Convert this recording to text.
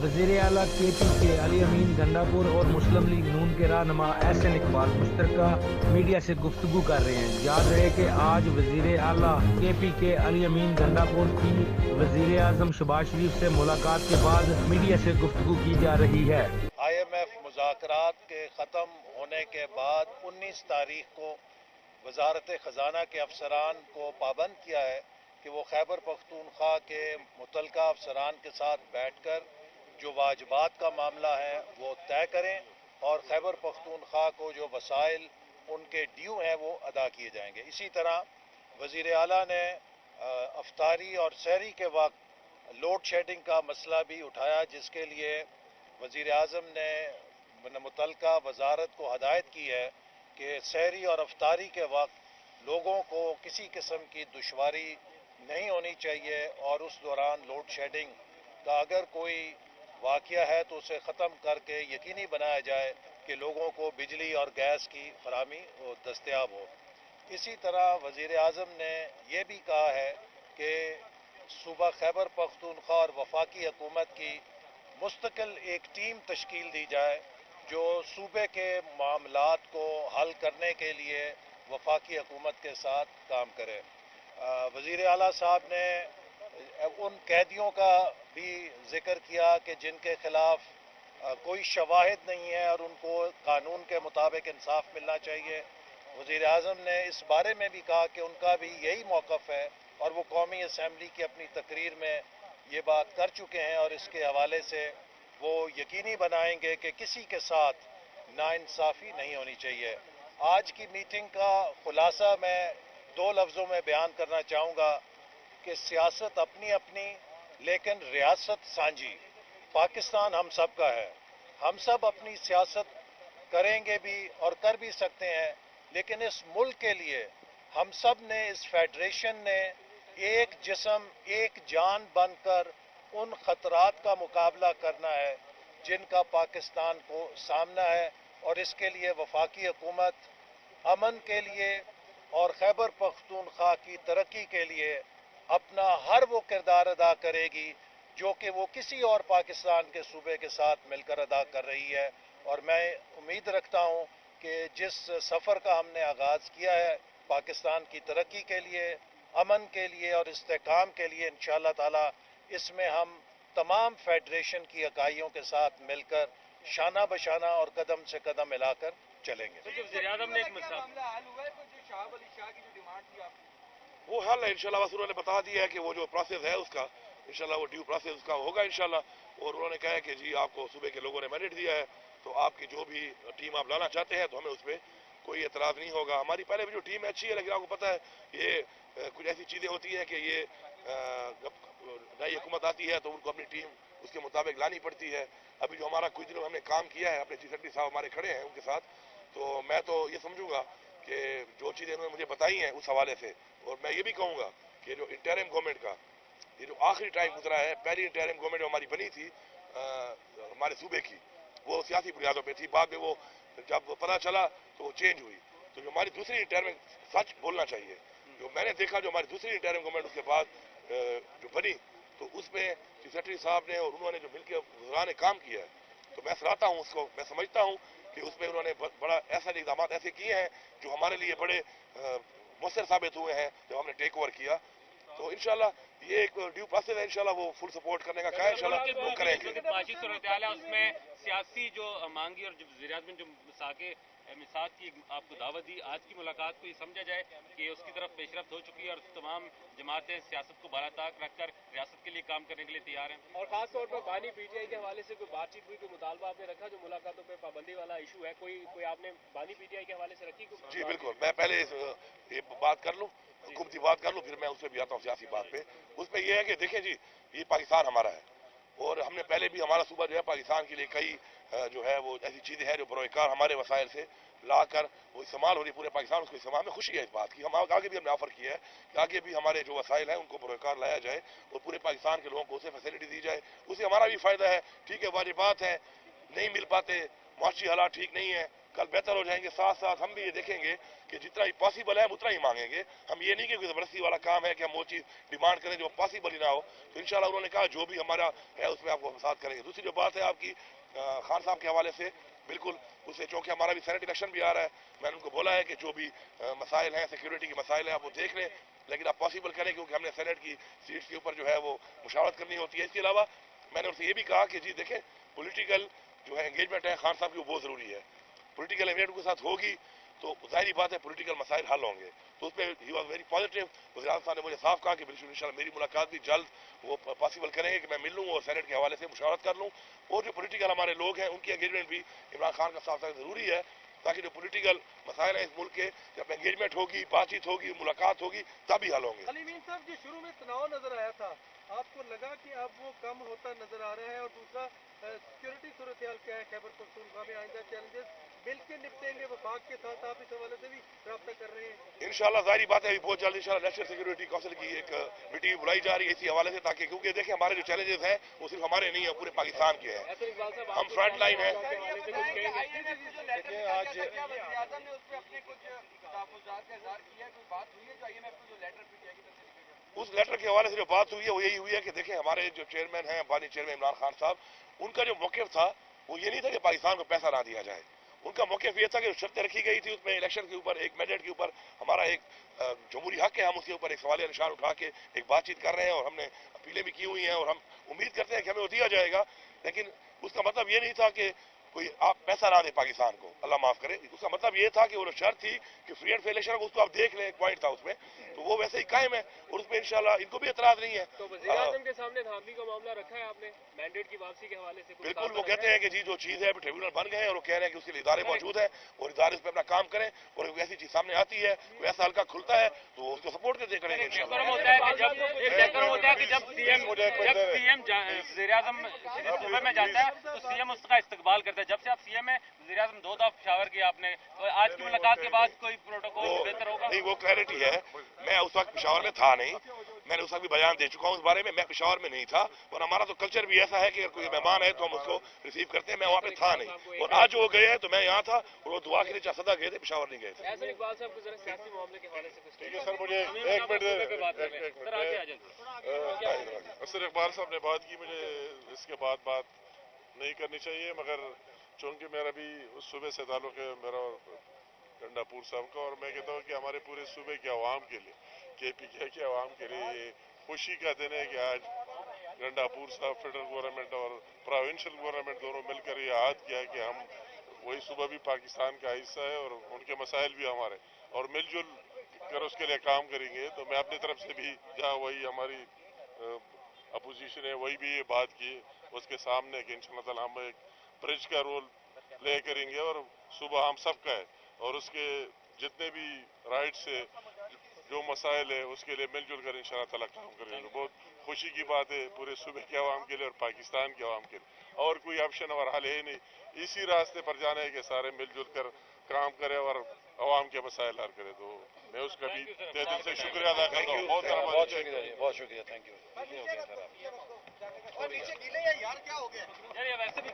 वज़ीर आला KPK अली अमीन गंडापुर और मुस्लिम लीग नून के रहनुमा एहसन इकबाल मुश्तरका मीडिया से गुफ्तगू कर रहे हैं। याद रहे कि आज वज़ीर आला KPK अली अमीन गंडापुर की वज़ीर आज़म शहबाज शरीफ से मुलाकात के बाद मीडिया से गुफ्तगू की जा रही है। IMF मुज़ाकरात के ख़त्म होने के बाद 19 तारीख को वजारत ख़जाना के अफसरान को पाबंद किया है कि वो खैबर पख्तूनख्वा के मुतलका अफसरान के साथ बैठकर जो वाजिबात का मामला है वो तय करें और खैबर पख्तूनख्वा को जो वसाइल उनके ड्यू हैं वो अदा किए जाएंगे। इसी तरह वज़ीर आला ने अफ्तारी और सहरी के वक्त लोड शेडिंग का मसला भी उठाया, जिसके लिए वज़ीर आज़म ने मुतलका वजारत को हदायत की है कि सहरी और अफ्तारी के वक्त लोगों को किसी किस्म की दुश्वारी नहीं होनी चाहिए और उस दौरान लोड शेडिंग का अगर कोई वाक़या है तो उसे ख़त्म करके यकीनी बनाया जाए कि लोगों को बिजली और गैस की फराहमी दस्तयाब हो। इसी तरह वज़ीर आज़म ने यह भी कहा है कि सूबा खैबर पख्तूनख्वा और वफाकी हुकूमत की मुस्तकिल एक टीम तश्कील दी जाए जो सूबे के मामलात को हल करने के लिए वफाकी हुकूमत के साथ काम करे। वज़ीर आला साहब ने उन कैदियों का भी जिक्र किया कि जिनके खिलाफ कोई शवाहिद नहीं है और उनको कानून के मुताबिक इंसाफ मिलना चाहिए। वज़ीर आज़म ने इस बारे में भी कहा कि उनका भी यही मौक़िफ़ है और वो कौमी असम्बली की अपनी तकरीर में ये बात कर चुके हैं और इसके हवाले से वो यकीनी बनाएंगे कि किसी के साथ नाइंसाफ़ी नहीं होनी चाहिए। आज की मीटिंग का खुलासा मैं 2 लफ्ज़ों में बयान करना चाहूँगा कि सियासत अपनी अपनी लेकिन रियासत सांझी। पाकिस्तान हम सब का है, हम सब अपनी सियासत करेंगे भी और कर भी सकते हैं, लेकिन इस मुल्क के लिए हम सब ने, इस फेडरेशन ने एक जिस्म एक जान बनकर उन खतरात का मुकाबला करना है जिनका पाकिस्तान को सामना है और इसके लिए वफाकी हुकूमत अमन के लिए और खैबर पख्तूनख्वा की तरक्की के लिए अपना हर वो किरदार अदा करेगी जो कि वो किसी और पाकिस्तान के सूबे के साथ मिलकर अदा कर रही है। और मैं उम्मीद रखता हूँ कि जिस सफ़र का हमने आगाज़ किया है पाकिस्तान की तरक्की के लिए, अमन के लिए और इस्तेहकाम के लिए, इंशाअल्लाह ताला इसमें हम तमाम फेडरेशन की इकाइयों के साथ मिलकर शाना बशाना और कदम से कदम मिलाकर चलेंगे। वो हल है इंशाल्लाह, बस उन्होंने बता दिया है कि वो जो प्रोसेस है उसका इंशाल्लाह वो ड्यू प्रोसेस उसका होगा इंशाल्लाह। और उन्होंने कहा है कि जी आपको सूबे के लोगों ने मैंडेट दिया है तो आपकी जो भी टीम आप लाना चाहते हैं तो हमें उसमें कोई एतराज़ नहीं होगा। हमारी पहले भी जो टीम है अच्छी है, लेकिन आपको पता है ये कुछ ऐसी चीज़ें होती हैं कि ये नई हुकूमत आती है तो उनको अपनी टीम उसके मुताबिक लानी पड़ती है। अभी जो हमारा कुछ दिनों में हमने काम किया है, अपने चीफ सेक्रेटरी साहब हमारे खड़े हैं उनके साथ, तो मैं तो ये समझूंगा कि जो चीज़ें उन्होंने मुझे बताई हैं उस हवाले से, और मैं ये भी कहूँगा कि जो इंटरिम गवर्नमेंट का ये जो आखिरी टाइम गुजरा है, पहली इंटरिम गवर्नमेंट जो हमारी बनी थी हमारे सूबे की, वो सियासी बुनियादों पे थी। बाद में वो जब पता चला तो वो चेंज हुई। तो जो हमारी दूसरी इंटरिम, सच बोलना चाहिए, जो मैंने देखा जो हमारी दूसरी इंटरिम गवर्नमेंट उसके बाद जो बनी तो उसमें चीफ सेक्रेटरी साहब ने और उन्होंने जो मिलकर वज़राए काम किया है तो मैं सराहता हूँ उसको। मैं समझता हूँ कि उसमें उन्होंने बड़ा ऐसा इक़दाम ऐसे किए हैं जो हमारे लिए बड़े मुसर साबित हुए हैं जब हमने टेक ओवर किया। तो इंशाल्लाह ये एक ड्यू प्रोसेस है, इंशाल्लाह वो फुल सपोर्ट करने का कहा है, इंशाल्लाह वो करेंगे। उसमें सियासी जो मांगी और वज़ीर आज़म जो मिसाक की आपको दावत दी, आज की मुलाकात को ये समझा जाए कि उसकी तरफ पेशरफ्त हो चुकी है और तमाम जमातें सियासत को बाला ताक रखकर रियासत के लिए काम करने के लिए तैयार हैं। और खास तौर पर बानी PTI के हवाले से कोई बातचीत हुई, कोई मुतालबा आपने रखा जो मुलाकातों पे पाबंदी वाला इशू है, कोई आपने बानी PTI के हवाले से रखी? जी बिल्कुल, मैं पहले ये बात कर लूँ, हुकूमती बात कर लूँ, फिर मैं उसमें भी आता हूँ सियासी बात पे। उसमें यह है कि देखें जी, ये पाकिस्तान हमारा है और हमने पहले भी हमारा सूबा जो है पाकिस्तान के लिए कई जो है वो ऐसी चीज़ें हैं जो बरोकार हमारे वसाइल से लाकर वो इस्तेमाल हो रही पूरे पाकिस्तान, उसको इस्तेमाल में खुशी है इस बात की। हम आगे भी हमने ऑफर किया है कि आगे भी हमारे जो वसाइल हैं उनको बरोकार लाया जाए और पूरे पाकिस्तान के लोगों को उसे फैसिलिटी दी जाए, उससे हमारा भी फ़ायदा है। ठीक है, वाजिबात है नहीं मिल पाते, माशी हालात ठीक नहीं है, कल बेहतर हो जाएंगे। साथ साथ हम भी ये देखेंगे कि जितना ही पॉसिबल है हम उतना ही मांगेंगे। हम ये नहीं कि ज़बरदस्ती वाला काम है कि हम वो चीज़ डिमांड करें जो पॉसिबल ही ना हो। तो इंशाल्लाह उन्होंने कहा जो भी हमारा है उसमें आपको साथ करेंगे। दूसरी जो बात है आपकी खान साहब के हवाले से, बिल्कुल उससे चूँकि हमारा भी सेनेट इलेक्शन भी आ रहा है, मैंने उनको बोला है कि जो भी मसाइल हैं, सिक्योरिटी के मसाइल हैं, आप वो देख लें, लेकिन आप पॉसिबल करें, क्योंकि हमने सेनेट की सीट्स के ऊपर जो है वो मुशावरत करनी होती है। इसके अलावा मैंने उनसे ये भी कहा कि जी देखें, पॉलिटिकल जो है एंगेजमेंट है खान साहब की, वो बहुत ज़रूरी है। पॉलिटिकल एंगेजमेंट के साथ होगी तो जाहिर बात है पॉलिटिकल मसाइल हल होंगे। तो उसमें ही वॉज वेरी पॉजिटिव। वज़ीर आज़म साहब ने मुझे साफ कहा कि बिल्कुल इंशाल्लाह मेरी मुलाकात भी जल्द वो पॉसिबल करेंगे कि मैं मिल लूँ और सेनेट के हवाले से मुशावरत कर लूँ। और जो पॉलिटिकल हमारे लोग हैं उनकी एंगेजमेंट भी इमरान खान का साथ साथ ज़रूरी है, ताकि जो पॉलिटिकल मसाइल हैं इस मुल्क के, जब एंगेजमेंट होगी, बातचीत होगी, मुलाकात होगी, तभी हल होंगे। अलीमीन साहब, जो शुरू में तनाव नजर आया था, आपको लगा कि अब वो कम होता नजर आ रहा है? और दूसरा, सिक्योरिटी सूरत हाल क्या है खैबर पख्तूनख्वा में? आइंदा चैलेंजेस मिल के निपटेंगे वफाक के साथ? आप इस हवाले से भी रब्ता कर रहे हैं? इंशाल्लाह जाहिर बात है बहुत जल्द इंशाल्लाह नेशनल सिक्योरिटी काउंसिल की एक मीटिंग बुलाई जा रही है इसी हवाले से, ताकि क्योंकि देखिए हमारे जो चैलेंजेस हैं वो सिर्फ हमारे नहीं है, पूरे पाकिस्तान के हैं। हम फ्रंट लाइन है। उस लेटर के हवाले से जो बात हुई है वो यही हुई है कि देखें हमारे जो चेयरमैन हैं, अंबानी चेयरमैन इमरान खान साहब, उनका जो मौक़िफ़ था वो ये नहीं था कि पाकिस्तान को पैसा ना दिया जाए। उनका मौक़िफ़ ये था कि शर्तें रखी गई थी उसमें इलेक्शन के ऊपर, एक मैंडेट के ऊपर, हमारा एक जमहूरी हक है, हम उसके ऊपर एक सवालिया निशान उठा के एक बातचीत कर रहे हैं और हमने अपीलें भी की हुई हैं और हम उम्मीद करते हैं कि हमें वो दिया जाएगा। लेकिन उसका मतलब ये नहीं था कि कोई आप पैसा ना दे पाकिस्तान को, अल्लाह माफ़ करे। उसका मतलब ये था कि वो शर्त थी कि फ्री एंड फेयर इलेक्शन, उसको आप देख लें, एक पॉइंट था उसमें, तो वो वैसे ही कायम है और उसमें इंशाल्लाह इनको भी एतराज़ नहीं है। तो वज़ीर आज़म के सामने धांधली का मामला रखा है आपने मैंडेट की वापसी के हवाले से? बिल्कुल, वो कहते हैं कि जी जो चीज़ है ट्रिब्यूनल बन गए हैं और वो कह रहे हैं कि उसके लिए इदारे मौजूद हैं और इदारे उस पर अपना काम करें, और कोई ऐसी चीज़ सामने आती है, कोई ऐसा हल्का खुलता है तो वो उसको सपोर्ट करते करेंगे इंशाल्लाह। होता है कि जब सीएम वज़ीर आज़म सूबे में जाता है तो सीएम उसका इस्तकबाल करता है। जब से आप सीएम है, वज़ीर आज़म 2 दफ़ा पेशावर किया आपने, तो आज की मुलाकात के बाद कोई प्रोटोकॉल बेहतर होगा? नहीं, वो क्लैरिटी है। मैं उस वक्त पेशावर में था नहीं, मैंने उस वक्त भी बयान दे चुका हूँ उस बारे में। मैं पेशावर में नहीं था और हमारा तो कल्चर भी ऐसा है कि अगर कोई मेहमान है तो हम उसको रिसीव करते हैं। मैं वहाँ पे था नहीं और आज वो गए हैं तो मैं यहाँ था और वो दुआ के लिए सदा गए थे, पेशावर नहीं गए थे। ऐसे इकबाल साहब को जरा सियासी मामले के हवाले से कुछ ठीक है सर, मुझे एक मिनट असर इकबाल साहब ने बात की, मुझे इसके बाद बात नहीं करनी चाहिए, मगर चूँकि मेरा भी उस सूबे से ताल्लुक़ है, मेरा और गंडापुर साहब का, और मैं कहता हूँ कि हमारे पूरे सूबे के अवाम के लिए, KPK के अवाम के लिए ये खुशी का दिन है कि आज गंडापुर साहब, फेडरल गवर्नमेंट और प्रोविंशियल गवर्नमेंट दोनों मिलकर ये याद किया कि हम वही सूबा भी पाकिस्तान का हिस्सा है और उनके मसाइल भी हमारे, और मिलजुल कर उसके लिए काम करेंगे। तो मैं अपनी तरफ से भी, जहाँ वही हमारी अपोजिशन है वही भी ये बात की उसके सामने कि इंशाअल्लाह ताला हम एक ब्रिज का रोल प्ले करेंगे और सुबह हम सबका है और उसके जितने भी राइट्स है, जो मसाइल है, उसके लिए मिलजुल कर इंशाअल्लाह ताला काम करेंगे। बहुत खुशी की बात है पूरे सूबे के अवाम के लिए और पाकिस्तान के अवाम के लिए, और कोई ऑप्शन और हल है नहीं। इसी रास्ते पर जाना है कि सारे मिलजुल कर काम करें और अवाम के मसाइल हल करें। तो मैं उसका भी तहे दिल से शुक्रिया अदा करता हूँ। बहुत शुक्रिया, थैंक यू। यार ये वैसे भी